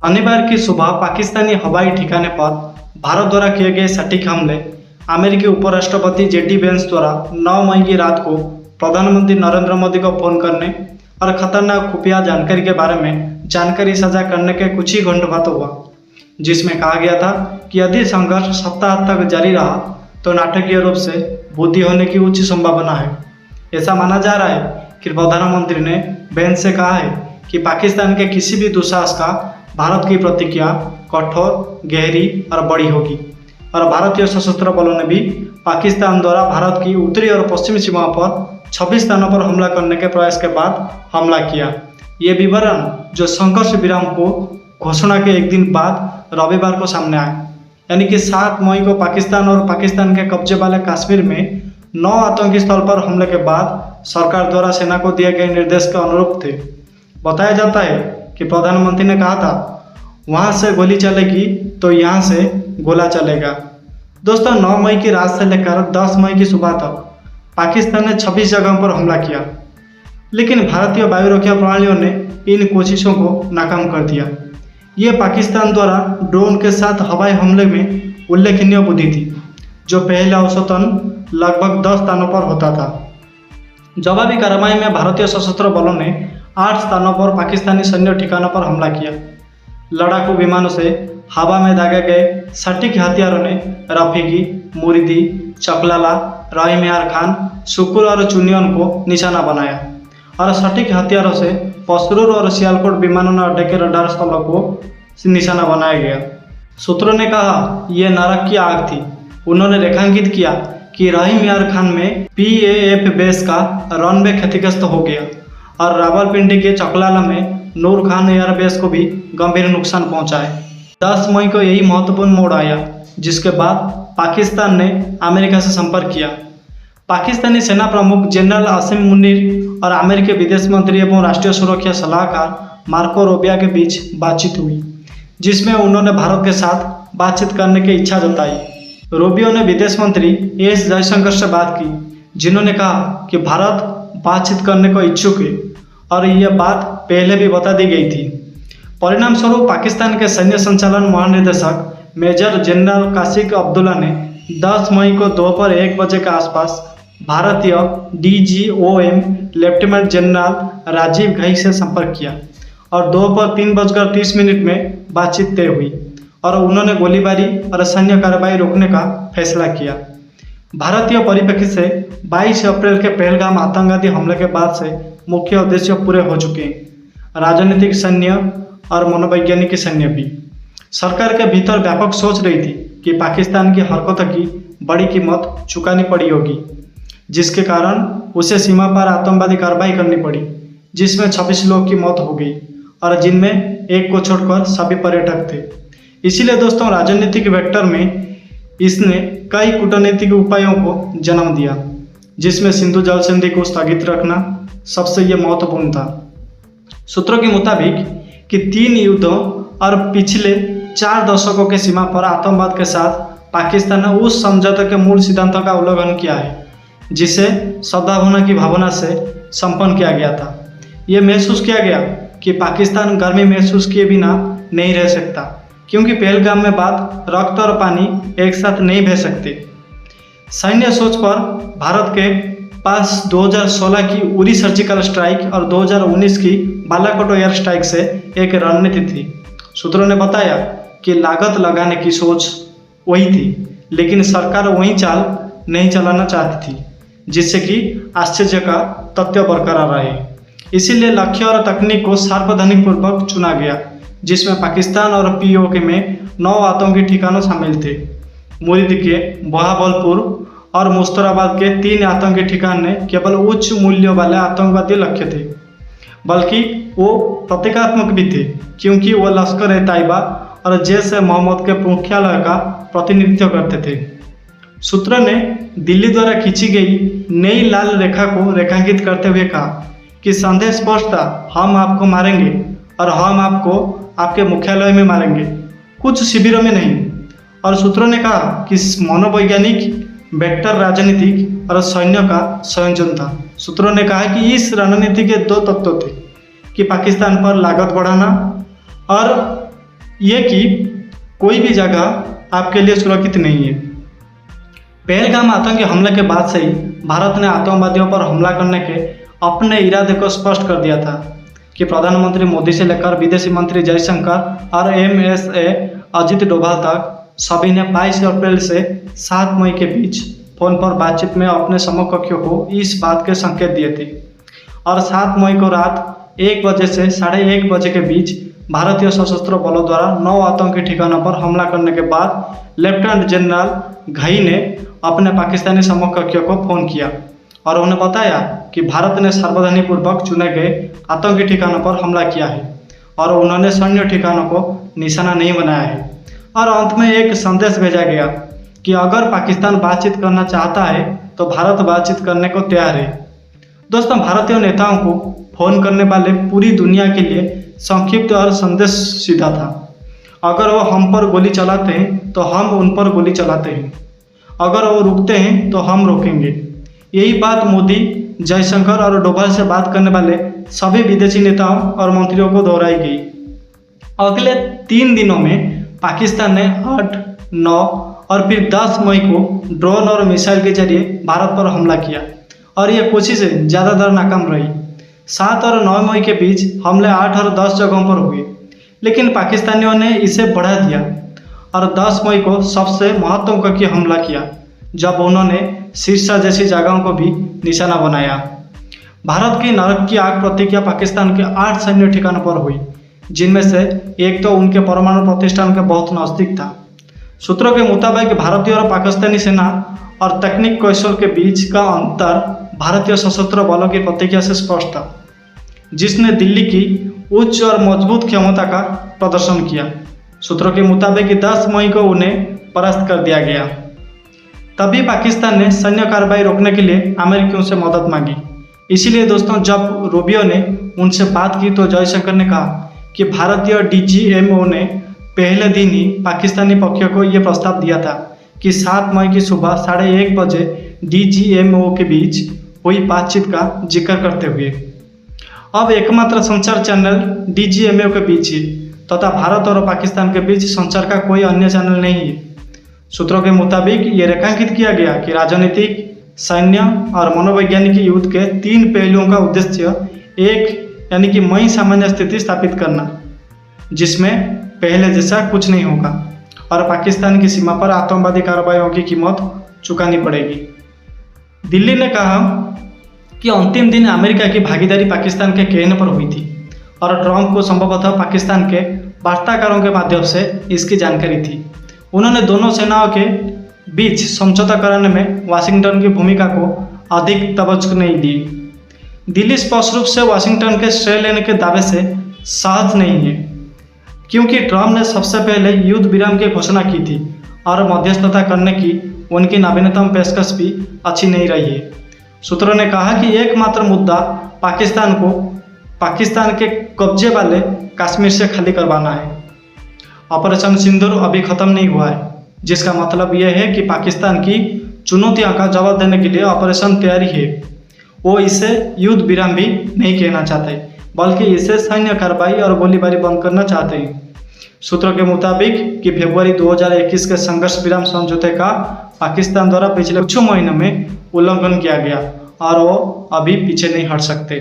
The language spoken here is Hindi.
शनिवार की सुबह पाकिस्तानी हवाई ठिकाने पर भारत द्वारा किए गए सटीक हमले अमेरिकी उपराष्ट्रपति जेडी वेंस द्वारा 9 मई की रात को प्रधानमंत्री नरेंद्र मोदी को फोन करने और खतरनाक खुफिया जानकारी के बारे में जानकारी साझा करने के कुछ ही घंटों बाद हुआ, जिसमें कहा गया था कि यदि संघर्ष सप्ताह तक जारी रहा तो नाटकीय रूप से वृद्धि होने की उच्च संभावना है। ऐसा माना जा रहा है कि प्रधानमंत्री ने वेंस से कहा है कि पाकिस्तान के किसी भी दुस्साहस का भारत की प्रतिक्रिया कठोर, गहरी और बड़ी होगी। और भारतीय सशस्त्र बलों ने भी पाकिस्तान द्वारा भारत की उत्तरी और पश्चिमी सीमा पर 26 स्थानों पर हमला करने के प्रयास के बाद हमला किया। ये विवरण जो संघर्ष विराम को घोषणा के एक दिन बाद रविवार को सामने आया, यानी कि 7 मई को पाकिस्तान और पाकिस्तान के कब्जे वाले कश्मीर में 9 आतंकी स्थल पर हमले के बाद सरकार द्वारा सेना को दिए गए निर्देश के अनुरूप थे। बताया जाता है कि प्रधानमंत्री ने कहा था, वहां से गोली चलेगी तो यहाँ से गोला चलेगा। दोस्तों, 9 मई की रात से लेकर 10 मई की सुबह तक पाकिस्तान ने 26 जगहों पर हमला किया, लेकिन भारतीय वायु रक्षा प्रणालियों ने इन कोशिशों को नाकाम कर दिया। ये पाकिस्तान द्वारा ड्रोन के साथ हवाई हमले में उल्लेखनीय वृद्धि थी, जो पहले औसतन लगभग 10 स्थानों पर होता था। जवाबी कार्रवाई में भारतीय सशस्त्र बलों ने 8 स्थानों पर पाकिस्तानी सैन्य ठिकानों पर हमला किया। लड़ाकू विमानों से हवा में दागे गए सटीक हथियारों ने रफीकी, मुरीदी, चकलाला, रहीम यार खान, सुकुर और चुनियन को निशाना बनाया और सटीक हथियारों से पसरूर और सियालकोट विमानन अड्डे के रडार स्थलों को निशाना बनाया गया। सूत्रों ने कहा, यह नरक की आग थी। उन्होंने रेखांकित किया कि रहीम यार खान में PAF बेस का रनवे क्षतिग्रस्त हो गया और रावलपिंडी के चकलाला में नूर खान एयरबेस को भी गंभीर नुकसान पहुंचा है। 10 मई को यही महत्वपूर्ण मोड़ आया, जिसके बाद पाकिस्तान ने अमेरिका से संपर्क किया। पाकिस्तानी सेना प्रमुख जनरल आसिम मुनीर और अमेरिकी विदेश मंत्री एवं राष्ट्रीय सुरक्षा सलाहकार मार्को रूबियो के बीच बातचीत हुई, जिसमें उन्होंने भारत के साथ बातचीत करने की इच्छा जताई। रूबियो ने विदेश मंत्री S जयशंकर से बात की, जिन्होंने कहा कि भारत बातचीत करने को इच्छुक है और यह बात पहले भी बता दी गई थी। परिणाम स्वरूप पाकिस्तान के सैन्य संचालन महानिदेशक मेजर जनरल कासिक अब्दुल्ला ने 10 मई को दोपहर 1 बजे के आसपास भारतीय DGOM lieutenant general Rajiv Ghai से संपर्क किया और दोपहर 3:30 में बातचीत तय हुई और उन्होंने गोलीबारी और सैन्य कार्रवाई रोकने का फैसला किया। भारतीय परिप्रेक्ष्य से 22 अप्रैल के पहलगाम आतंकवादी हमले के बाद से मुख्य उद्देश्य पूरे हो चुके हैं। राजनीतिक सैन्य और मनोवैज्ञानिक सैन्य भी। सरकार के भीतर व्यापक सोच रही थी कि पाकिस्तान की हरकतों की बड़ी कीमत चुकानी पड़ी होगी, जिसके कारण उसे सीमा पर आतंकवादी कार्रवाई करनी पड़ी, जिसमें 26 लोग की मौत हो गई और जिनमें एक को छोड़कर सभी पर्यटक थे। इसीलिए दोस्तों, राजनीतिक वेक्टर में इसने कई कूटनीतिक उपायों को जन्म दिया, जिसमें सिंधु जल संधि को स्थगित रखना सबसे यह महत्वपूर्ण था। सूत्रों के मुताबिक कि 3 युद्धों और पिछले 4 दशकों के सीमा पर आतंकवाद के साथ पाकिस्तान ने उस समझौते के मूल सिद्धांतों का उल्लंघन किया है, जिसे सद्भावना की भावना से संपन्न किया गया था। यह महसूस किया गया कि पाकिस्तान गर्मी महसूस किए बिना नहीं रह सकता, क्योंकि पहलगाम में बाद रक्त और पानी एक साथ नहीं बह सकते। सैन्य सोच पर भारत के पास 2016 की उरी सर्जिकल स्ट्राइक और 2019 की बालाकोट एयर स्ट्राइक से एक रणनीति थी। सूत्रों ने बताया कि लागत लगाने की सोच वही थी, लेकिन सरकार वही चाल नहीं चलाना चाहती थी, जिससे कि आश्चर्य का तथ्य बरकरार रहे। इसीलिए लक्ष्य और तकनीक को सार्वधानिक पूर्वक चुना गया, जिसमें पाकिस्तान और POK में 9 आतंकी ठिकानों शामिल थे। मुरीद के बहावलपुर और मुस्तराबाद के 3 आतंकी ठिकान ने केवल उच्च मूल्यों वाले आतंकवादी लक्ष्य थे, बल्कि वो प्रतीकात्मक भी थे, क्योंकि वो लश्कर-ए-तैयबा और जैश-ए-मोहम्मद के मुख्यालय का प्रतिनिधित्व करते थे। सूत्रों ने दिल्ली द्वारा खींची गई नई लाल रेखा को रेखांकित करते हुए कहा कि संदेश स्पष्ट था, हम आपको मारेंगे और हम आपको आपके मुख्यालय में मारेंगे, कुछ शिविरों में नहीं। और सूत्रों ने कहा कि मनोवैज्ञानिक वेक्टर राजनीतिक और सैन्य का संयोजन था। सूत्रों ने कहा कि इस रणनीति के 2 तत्व थे कि पाकिस्तान पर लागत बढ़ाना और ये कि कोई भी जगह आपके लिए सुरक्षित नहीं है। पहलगाम आतंकी हमले के बाद से ही भारत ने आतंकवादियों पर हमला करने के अपने इरादे को स्पष्ट कर दिया था कि प्रधानमंत्री मोदी से लेकर विदेशी मंत्री जयशंकर और MSA अजित डोभाल तक सभी ने 22 अप्रैल से 7 मई के बीच फोन पर बातचीत में अपने समकक्षों को इस बात के संकेत दिए थे। और 7 मई को रात 1 बजे से 1:30 बजे के बीच भारतीय सशस्त्र बलों द्वारा 9 आतंकी ठिकानों पर हमला करने के बाद लेफ्टिनेंट जनरल घई ने अपने पाकिस्तानी समकक्षों को फोन किया और उन्हें बताया कि भारत ने सावधानीपूर्वक चुने गए आतंकी ठिकानों पर हमला किया है और उन्होंने सैन्य ठिकानों को निशाना नहीं बनाया है। और अंत में एक संदेश भेजा गया कि अगर पाकिस्तान बातचीत करना चाहता है तो भारत बातचीत करने को तैयार है। दोस्तों, भारतीय नेताओं को फोन करने वाले पूरी दुनिया के लिए संक्षिप्त और संदेश सीधा था। अगर वो हम पर गोली चलाते हैं तो हम उन पर गोली चलाते हैं, अगर वो रुकते हैं तो हम रोकेंगे। यही बात मोदी, जयशंकर और डोभाल से बात करने वाले सभी विदेशी नेताओं और मंत्रियों को दोहराई गई। अगले 3 दिनों में पाकिस्तान ने 8, 9 और फिर 10 मई को ड्रोन और मिसाइल के जरिए भारत पर हमला किया और ये कोशिशें ज़्यादातर नाकाम रही। 7 और 9 मई के बीच हमले 8 और 10 जगहों पर हुए, लेकिन पाकिस्तानियों ने इसे बढ़ा दिया और 10 मई को सबसे महत्वाकांक्षी हमला किया जब उन्होंने सिरसा जैसी जगहों को भी निशाना बनाया। भारत की नरक की आग प्रतिक्रिया पाकिस्तान के 8 सैन्य ठिकानों पर हुई, जिनमें से एक तो उनके परमाणु प्रतिष्ठान के बहुत नज़दीक था। सूत्रों के मुताबिक भारतीय और पाकिस्तानी सेना और तकनीक कौशल के बीच का अंतर भारतीय सशस्त्र बलों की प्रतिक्रिया से स्पष्ट था, जिसने दिल्ली की उच्च और मजबूत क्षमता का प्रदर्शन किया। सूत्रों के मुताबिक 10 मई को उन्हें परास्त कर दिया गया। तभी पाकिस्तान ने सैन्य कार्रवाई रोकने के लिए अमेरिकियों से मदद मांगी। इसीलिए दोस्तों, जब रूबियो ने उनसे बात की तो जयशंकर ने कहा कि भारतीय DGMO ने पहले दिन ही पाकिस्तानी पक्ष को यह प्रस्ताव दिया था कि 7 मई की सुबह 1:30 बजे DGMO के बीच हुई बातचीत का जिक्र करते हुए। अब एकमात्र संचार चैनल DGMO के बीच ही तथा भारत और पाकिस्तान के बीच संचार का कोई अन्य चैनल नहीं है। सूत्रों के मुताबिक ये रेखांकित किया गया कि राजनीतिक, सैन्य और मनोवैज्ञानिक युद्ध के 3 पहलुओं का उद्देश्य एक यानी कि मई सामान्य स्थिति स्थापित करना, जिसमें पहले जैसा कुछ नहीं होगा और पाकिस्तान की सीमा पर आतंकवादी कार्रवाइयों की कीमत चुकानी पड़ेगी। दिल्ली ने कहा कि अंतिम दिन अमेरिका की भागीदारी पाकिस्तान के कहने पर हुई थी और ट्रंप को संभवतः पाकिस्तान के वार्ताकारों के माध्यम से इसकी जानकारी थी। उन्होंने दोनों सेनाओं के बीच समझौता कराने में वाशिंगटन की भूमिका को अधिक तवज्जो नहीं दी। दिल्ली स्पष्ट रूप से वाशिंगटन के श्रेय लेने के दावे से सहज नहीं है, क्योंकि ट्रंप ने सबसे पहले युद्ध विराम की घोषणा की थी और मध्यस्थता करने की उनकी नवीनतम पेशकश भी अच्छी नहीं रही है। सूत्रों ने कहा कि एकमात्र मुद्दा पाकिस्तान को पाकिस्तान के कब्जे वाले कश्मीर से खाली करवाना है। ऑपरेशन सिंदूर अभी खत्म नहीं हुआ है, जिसका मतलब यह है कि पाकिस्तान की चुनौतियों का जवाब देने के लिए ऑपरेशन तैयारी है। वो इसे युद्ध विराम भी नहीं कहना चाहते, बल्कि इसे सैन्य कार्रवाई और गोलीबारी बंद करना चाहते हैं। सूत्रों के मुताबिक कि फरवरी 2021 के संघर्ष विराम समझौते का पाकिस्तान द्वारा पिछले कुछ महीनों में उल्लंघन किया गया और वो अभी पीछे नहीं हट सकते।